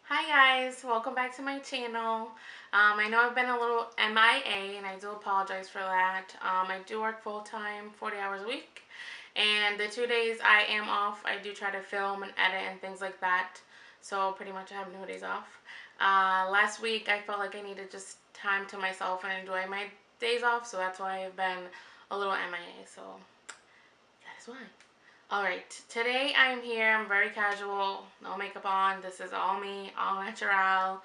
Hi guys, welcome back to my channel. I know I've been a little MIA and I do apologize for that. I do work full-time, 40 hours a week, and the 2 days I am off, I do try to film and edit and things like that. So pretty much I have no days off. Last week I felt like I needed just time to myself and enjoy my days off, so that's why I've been a little MIA, so that is why. Alright, today I'm here, I'm very casual, no makeup on, this is all me, all natural,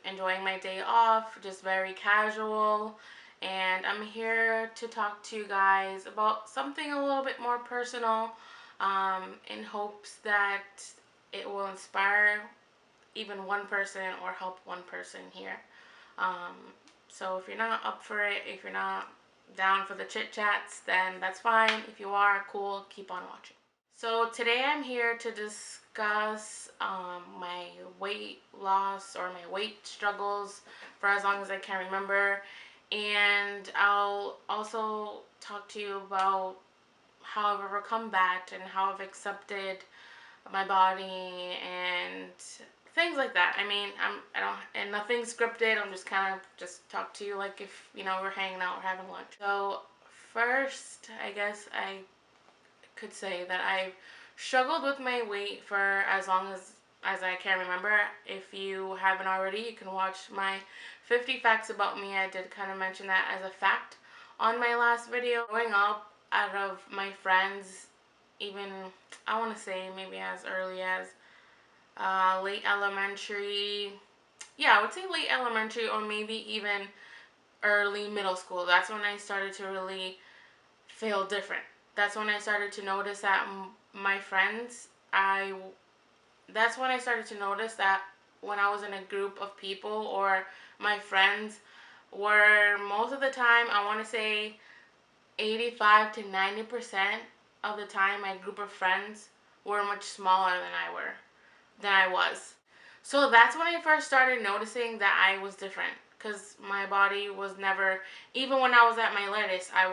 enjoying my day off, just very casual, and I'm here to talk to you guys about something a little bit more personal, in hopes that it will inspire even one person or help one person here. Um, so if you're not up for it, if you're not down for the chit chats, then that's fine. If you are, cool, keep on watching. So today I'm here to discuss my weight loss or my weight struggles for as long as I can remember. And I'll also talk to you about how I've overcome that and how I've accepted my body and things like that. I mean, I don't, and nothing scripted. I'm just kind of just talk to you like if we're hanging out or having lunch. So first, I guess I could say that I've struggled with my weight for as long as I can remember. If you haven't already, you can watch my 50 facts about me. I did kind of mention that as a fact on my last video. Growing up, out of my friends, even I want to say maybe as early as late elementary. Yeah, I would say late elementary or maybe even early middle school. That's when I started to really feel different. That's when I started to notice that my friends, that's when I started to notice that when I was in a group of people or my friends were most of the time, I want to say 85 to 90% of the time, my group of friends were much smaller than I was. So that's when I first started noticing that I was different because my body was never, even when I was at my latest, I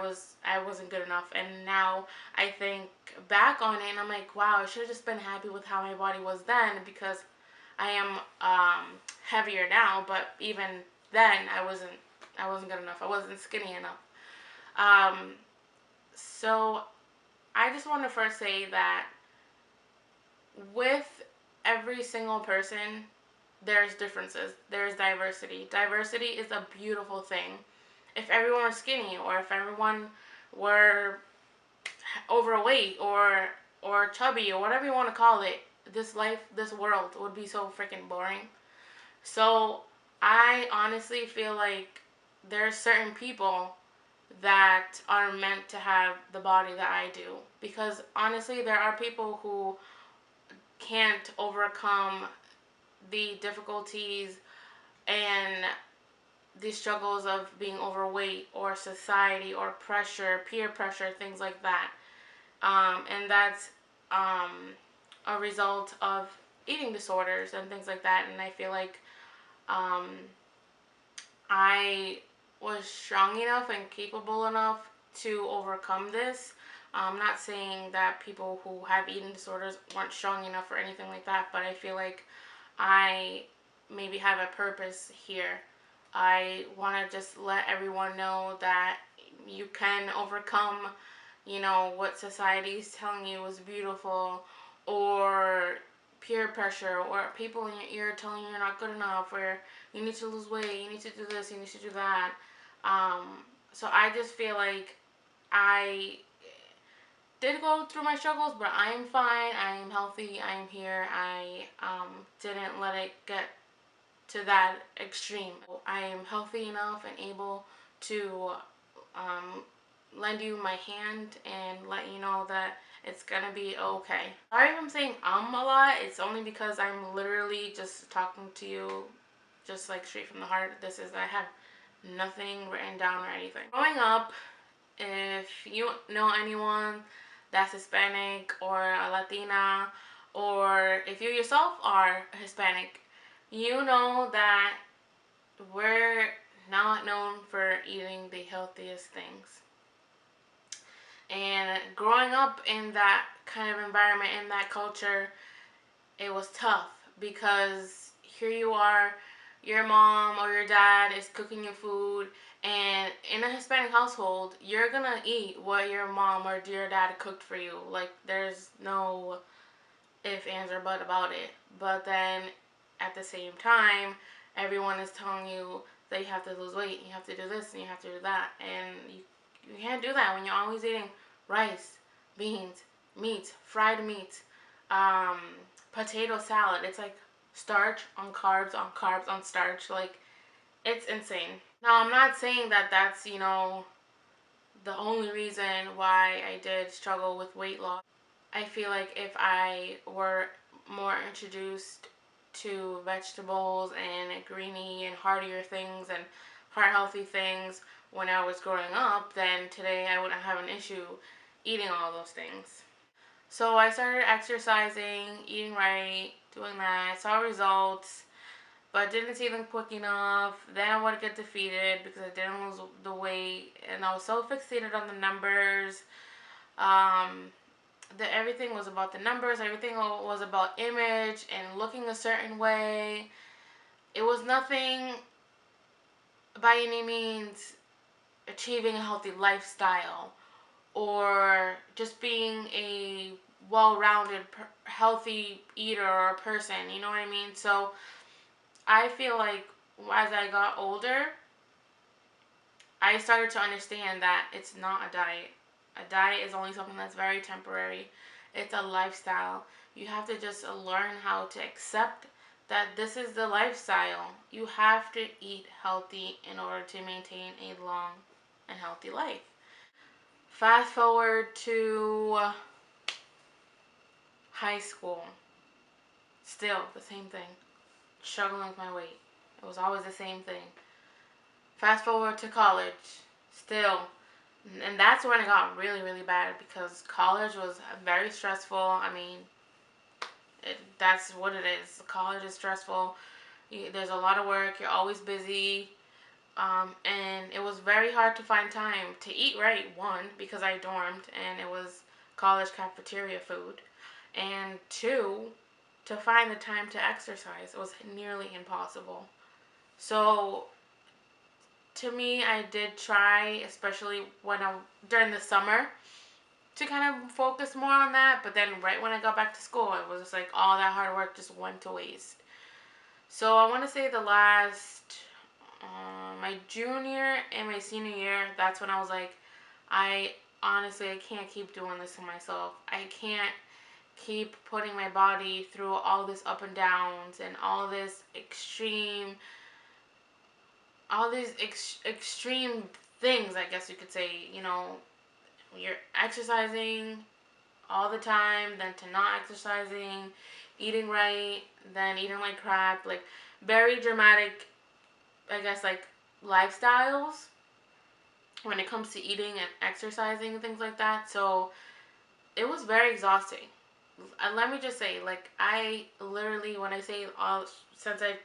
wasn't good enough. And now I think back on it and I'm like, wow, I should have just been happy with how my body was then because I am heavier now, but even then I wasn't good enough. I wasn't skinny enough. Um, so I just want to first say that with every single person, there's differences. There's diversity. Diversity is a beautiful thing. If everyone were skinny or if everyone were overweight or chubby or whatever you want to call it, this world would be so freaking boring. So I honestly feel like there's certain people that are meant to have the body that I do because honestly there are people who can't overcome the difficulties and the struggles of being overweight or society or pressure, peer pressure, things like that. And that's a result of eating disorders and things like that. And I feel like um, I was strong enough and capable enough to overcome this. I'm not saying that people who have eating disorders weren't strong enough or anything like that, but I feel like I maybe have a purpose here. I want to just let everyone know that you can overcome, what society is telling you is beautiful, or peer pressure, or people in your ear telling you you're not good enough, or you need to lose weight, you need to do this, you need to do that. Um, so I just feel like I did go through my struggles, but I am fine. I am healthy. I am here. I didn't let it get to that extreme. I am healthy enough and able to um, lend you my hand and let you know that it's gonna be okay. Sorry if I'm saying a lot. It's only because I'm literally just talking to you just like straight from the heart. I have nothing written down or anything. Growing up, if you know anyone that's Hispanic or a Latina, or if you yourself are Hispanic, you know that we're not known for eating the healthiest things. And growing up in that kind of environment, in that culture, it was tough because here you are, your mom or your dad is cooking your food, and in a Hispanic household, you're gonna eat what your mom or your dad cooked for you. Like, there's no if, ands, or but about it. But then at the same time, everyone is telling you that you have to lose weight, you have to do this, and you have to do that. And you can't do that when you're always eating rice, beans, meat, fried meat, um, potato salad. It's like starch on carbs on carbs on starch. Like, it's insane. Now, I'm not saying that that's, the only reason why I did struggle with weight loss. I feel like if I were more introduced to vegetables and greeny and heartier things and heart healthy things when I was growing up, then today I wouldn't have an issue eating all those things. So I started exercising, eating right, doing that, saw results, but didn't see them quick enough. Then I would get defeated because I didn't lose the weight, and I was so fixated on the numbers. Um, that everything was about the numbers, everything was about image and looking a certain way. It was nothing by any means achieving a healthy lifestyle or just being a well-rounded, healthy eater or person, you know what I mean? So I feel like as I got older, I started to understand that it's not a diet. A diet is only something that's very temporary. It's a lifestyle. You have to just learn how to accept that this is the lifestyle. You have to eat healthy in order to maintain a long and healthy life. Fast forward to high school. Still the same thing. Struggling with my weight. It was always the same thing. Fast forward to college. Still. And that's when it got really, really bad because college was very stressful. I mean, that's what it is. College is stressful. There's a lot of work. You're always busy. And it was very hard to find time to eat right, one, because I dormed and it was college cafeteria food. And two, to find the time to exercise. It was nearly impossible. So to me, I did try, especially during the summer, to kind of focus more on that. But then right when I got back to school, it was just like all that hard work just went to waste. So I want to say the last, my junior and my senior year, that's when I was like, I honestly, I can't keep doing this to myself. I can't keep putting my body through all this up and downs and all these extreme things, I guess you could say. You're exercising all the time, then to not exercising, eating right, then eating like crap, like very dramatic, I guess, like lifestyles when it comes to eating and exercising and things like that. So it was very exhausting. Let me just say, like, I literally, when I say all, since I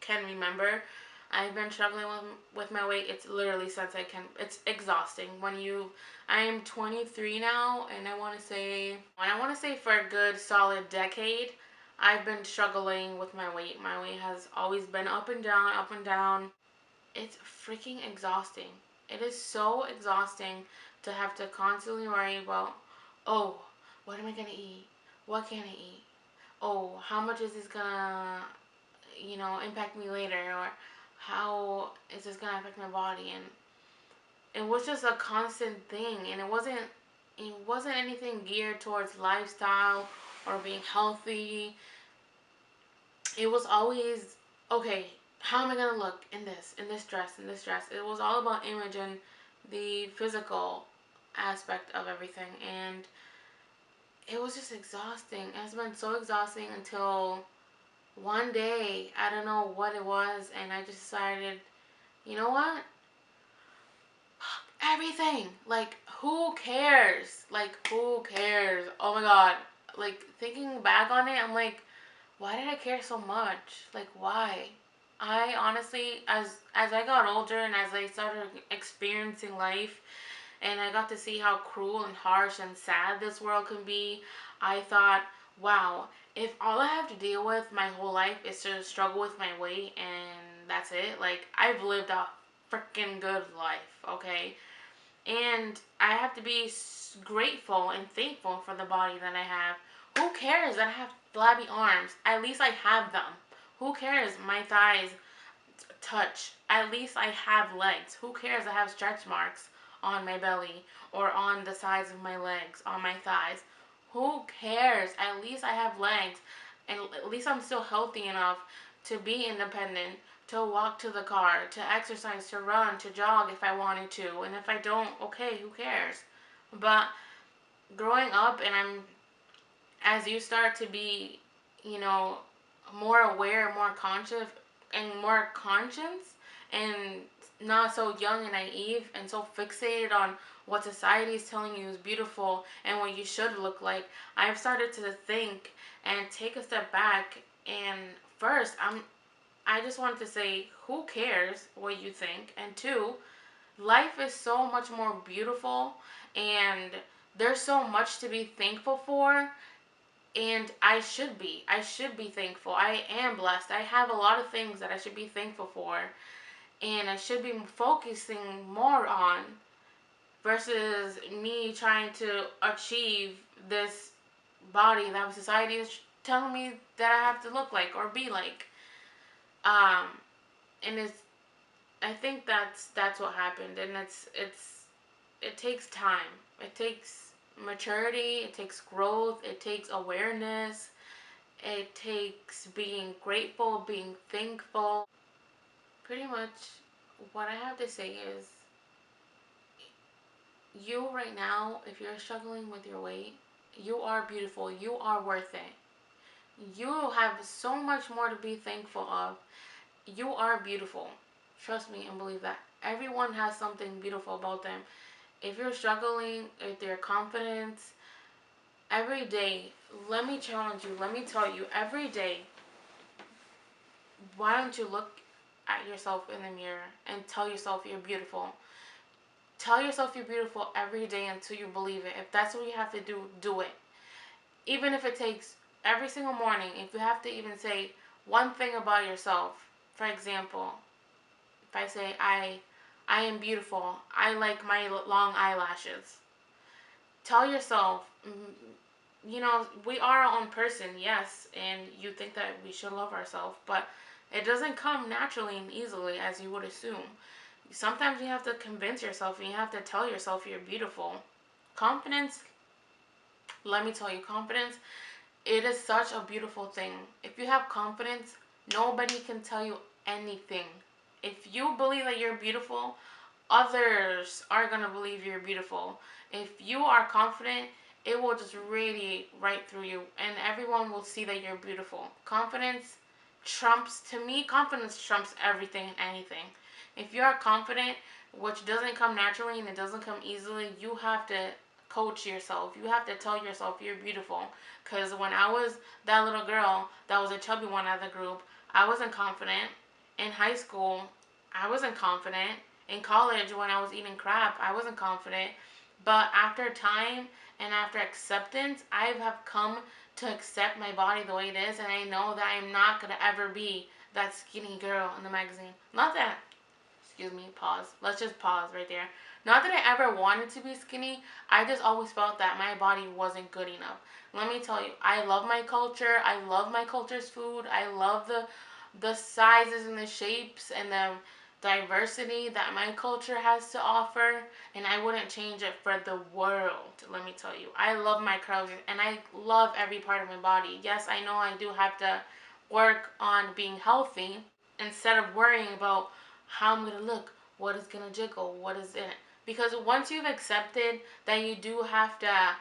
can remember, I've been struggling with my weight. It's literally since it's exhausting. I am 23 now, and I want to say for a good solid decade, I've been struggling with my weight. My weight has always been up and down, up and down. It's freaking exhausting. It is so exhausting to have to constantly worry about, oh, what am I going to eat? What can I eat? Oh, how much is this going to, impact me later? Or how is this going to affect my body? And it was just a constant thing. And it wasn't anything geared towards lifestyle or being healthy. It was always, okay, how am I gonna look in this dress, in this dress? It was all about image and the physical aspect of everything, and it was just exhausting. It's been so exhausting until one day, I don't know what it was, and I just decided, you know what? Everything. Like, who cares? Like, who cares? Oh my god. Like, thinking back on it, I'm like, why did I care so much? Like, why? I honestly, as I got older and as I started experiencing life and I got to see how cruel and harsh and sad this world can be, I thought, wow, if all I have to deal with my whole life is to struggle with my weight and that's it, like, I've lived a freaking good life, okay? And I have to be grateful and thankful for the body that I have. Who cares that I have flabby arms? At least I have them. Who cares my thighs touch? At least I have legs. Who cares I have stretch marks on my belly or on the sides of my legs, on my thighs? Who cares? At least I have legs. And at least I'm still healthy enough to be independent, to walk to the car, to exercise, to run, to jog if I wanted to. And if I don't, okay, who cares? But growing up, and as you start to be, you know, more aware, more conscious, and more conscious, and not so young and naive and so fixated on what society is telling you is beautiful and what you should look like, I've started to think and take a step back. And first, I just wanted to say, who cares what you think? And two, life is so much more beautiful, and there's so much to be thankful for, and I should be thankful. I am blessed. I have a lot of things that I should be thankful for, and I should be focusing more on, versus me trying to achieve this body that society is telling me that I have to look like or be like. Um, and I think that's what happened, and it takes time. It takes maturity. It takes growth. It takes awareness. It takes being grateful, being thankful. Pretty much what I have to say is, you right now, if you're struggling with your weight, you are beautiful. You are worth it. You have so much more to be thankful of. You are beautiful. Trust me and believe that. Everyone has something beautiful about them. If you're struggling with your confidence, every day, let me challenge you, let me tell you, every day, why don't you look at yourself in the mirror and tell yourself you're beautiful? Tell yourself you're beautiful every day until you believe it. If that's what you have to do, do it. Even if it takes every single morning, if you have to even say one thing about yourself. For example, if I say I am beautiful, I like my long eyelashes. Tell yourself, we are our own person, yes, and you think that we should love ourselves, but it doesn't come naturally and easily as you would assume. Sometimes you have to convince yourself and you have to tell yourself you're beautiful. Confidence, let me tell you, confidence, it is such a beautiful thing. If you have confidence, nobody can tell you anything. If you believe that you're beautiful, others are going to believe you're beautiful. If you are confident, it will just radiate right through you and everyone will see that you're beautiful. Confidence trumps everything and anything. If you are confident, which doesn't come naturally and it doesn't come easily, you have to coach yourself. You have to tell yourself you're beautiful. Because when I was that little girl that was a chubby one of the group, I wasn't confident. In high school, I wasn't confident. In college, when I was eating crap, I wasn't confident. But after time and after acceptance, I have come to accept my body the way it is, and I know that I'm not going to ever be that skinny girl in the magazine. Not that, excuse me, pause. Let's just pause right there. Not that I ever wanted to be skinny, I just always felt that my body wasn't good enough. Let me tell you, I love my culture. I love my culture's food. I love the sizes and the shapes and the diversity that my culture has to offer, and I wouldn't change it for the world. Let me tell you, I love my curves and I love every part of my body. Yes, I know I do have to work on being healthy instead of worrying about how I'm gonna look, what is gonna jiggle, what is in it. Because once you've accepted that you do have to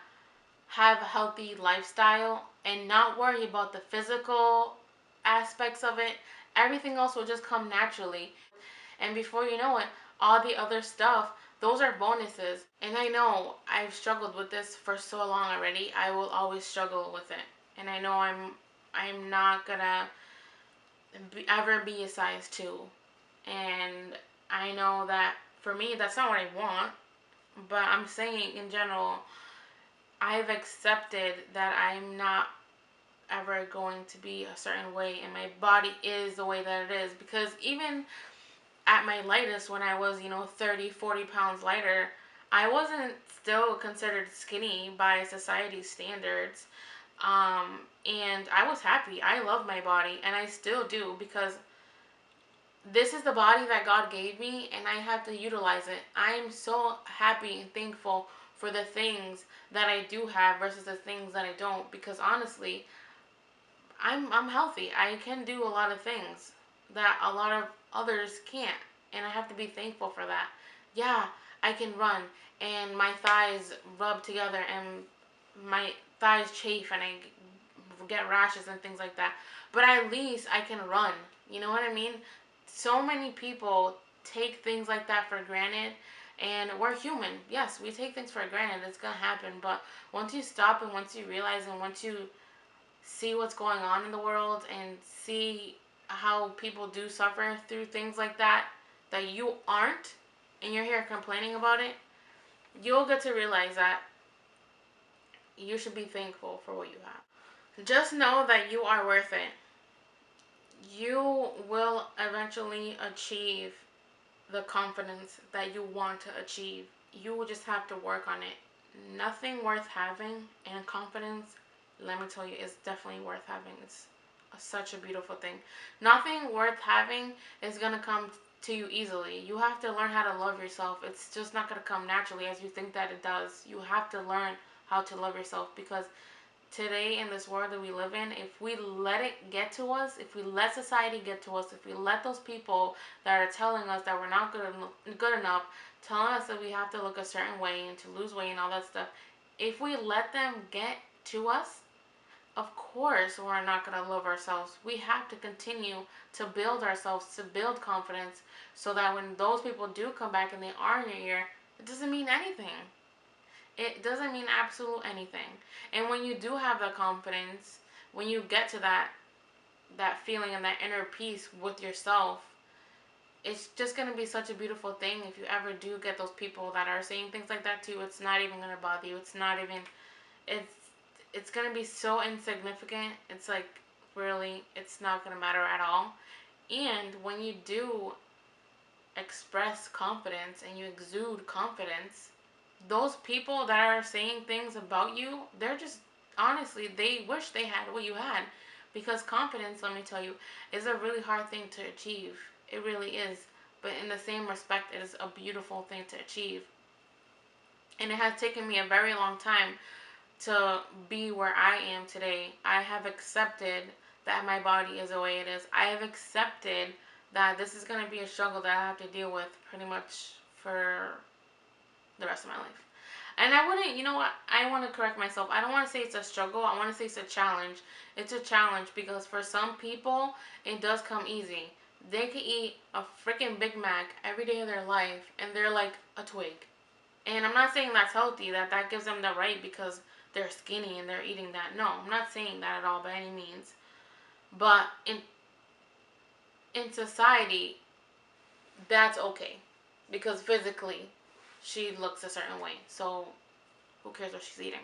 have a healthy lifestyle and not worry about the physical aspects of it, everything else will just come naturally. And before you know it, all the other stuff, those are bonuses. And I know I've struggled with this for so long already. I will always struggle with it. And I know I'm not gonna ever be a size 2. And I know that for me, that's not what I want. But I'm saying in general, I've accepted that I'm not ever going to be a certain way, and my body is the way that it is. Because even at my lightest, when I was, 30, 40 pounds lighter, I wasn't still considered skinny by society's standards. And I was happy. I love my body, and I still do, because this is the body that God gave me, and I have to utilize it. I am so happy and thankful for the things that I do have versus the things that I don't, because honestly, I'm healthy. I can do a lot of things that a lot of others can't, and I have to be thankful for that. Yeah, I can run, and my thighs rub together, and my thighs chafe, and I get rashes and things like that. But at least I can run. You know what I mean? So many people take things like that for granted, and we're human. Yes, we take things for granted. It's gonna happen, but once you stop and once you realize and once you see what's going on in the world and see how people do suffer through things like that you aren't, and you're here complaining about it, you'll get to realize that you should be thankful for what you have. Just know that you are worth it. You will eventually achieve the confidence that you want to achieve. You will just have to work on it. Nothing worth having and confidence, let me tell you, is definitely worth having. It's such a beautiful thing. Nothing worth having is going to come to you easily. You have to learn how to love yourself. It's just not going to come naturally as you think that it does. You have to learn how to love yourself, because today in this world that we live in, if we let it get to us, if we let society get to us, if we let those people that are telling us that we're not good enough, telling us that we have to look a certain way and to lose weight and all that stuff, if we let them get to us, of course we're not going to love ourselves. We have to continue to build ourselves, to build confidence, so that when those people do come back and they are in your ear, it doesn't mean anything. It doesn't mean absolute anything. And when you do have the confidence, when you get to that feeling and that inner peace with yourself, it's just going to be such a beautiful thing. If you ever do get those people that are saying things like that too, it's not even going to bother you. It's not even, it's it's going to be so insignificant. It's like, really, it's not going to matter at all. And when you do express confidence and you exude confidence, those people that are saying things about you, they're just, honestly, they wish they had what you had. Because confidence, let me tell you, is a really hard thing to achieve. It really is. But in the same respect, it is a beautiful thing to achieve. And it has taken me a very long time to be where I am today. I have accepted that my body is the way it is. I have accepted that this is going to be a struggle that I have to deal with pretty much for the rest of my life. And I wouldn't, you know what? I want to correct myself. I don't want to say it's a struggle. I want to say it's a challenge. It's a challenge because for some people, it does come easy. They can eat a freaking Big Mac every day of their life and they're like a twig. And I'm not saying that's healthy, that gives them the right because they're skinny and they're eating that. No, I'm not saying that at all by any means. But in society, that's okay. Because physically, she looks a certain way. So who cares what she's eating?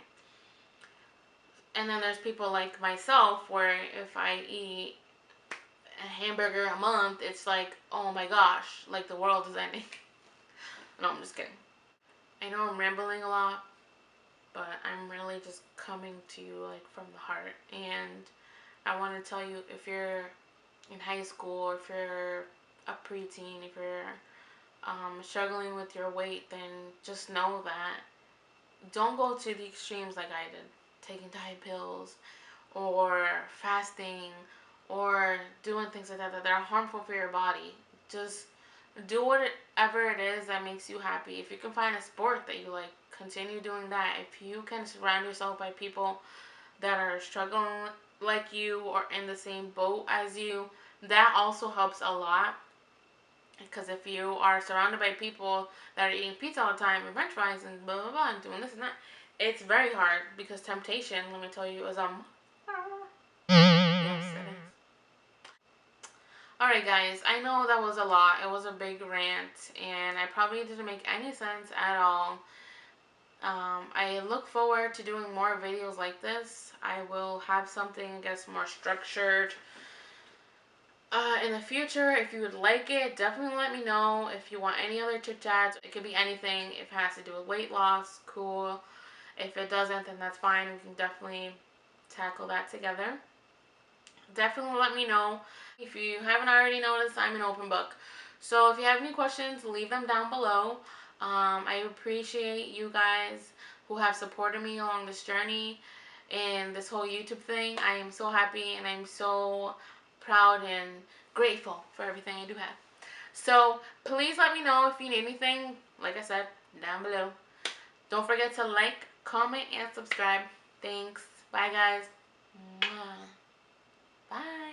And then there's people like myself where if I eat a hamburger a month, it's like, oh my gosh, like the world is ending. No, I'm just kidding. I know I'm rambling a lot, but I'm really just coming to you like from the heart. And I want to tell you, if you're in high school, or if you're a preteen, if you're struggling with your weight, then just know that don't go to the extremes like I did, taking diet pills or fasting or doing things like that are harmful for your body. Just do whatever it is that makes you happy. If you can find a sport that you like, continue doing that. If you can surround yourself by people that are struggling like you or in the same boat as you, that also helps a lot. Because if you are surrounded by people that are eating pizza all the time and french fries and blah blah blah and doing this and that, it's very hard because temptation, let me tell you, is yes, it is. Alright guys, I know that was a lot. It was a big rant and I probably didn't make any sense at all. I look forward to doing more videos like this. I will have something, I guess, more structured in the future. If you would like it, definitely let me know. If you want any other chit chats, it could be anything. If it has to do with weight loss, cool. If it doesn't, then that's fine. We can definitely tackle that together. Definitely let me know. If you haven't already noticed, I'm an open book. So if you have any questions, leave them down below. I appreciate you guys who have supported me along this journey and this whole YouTube thing. I am so happy and I'm so proud and grateful for everything I do have. So please let me know if you need anything, like I said, down below. Don't forget to like, comment, and subscribe. Thanks. Bye, guys. Mwah. Bye.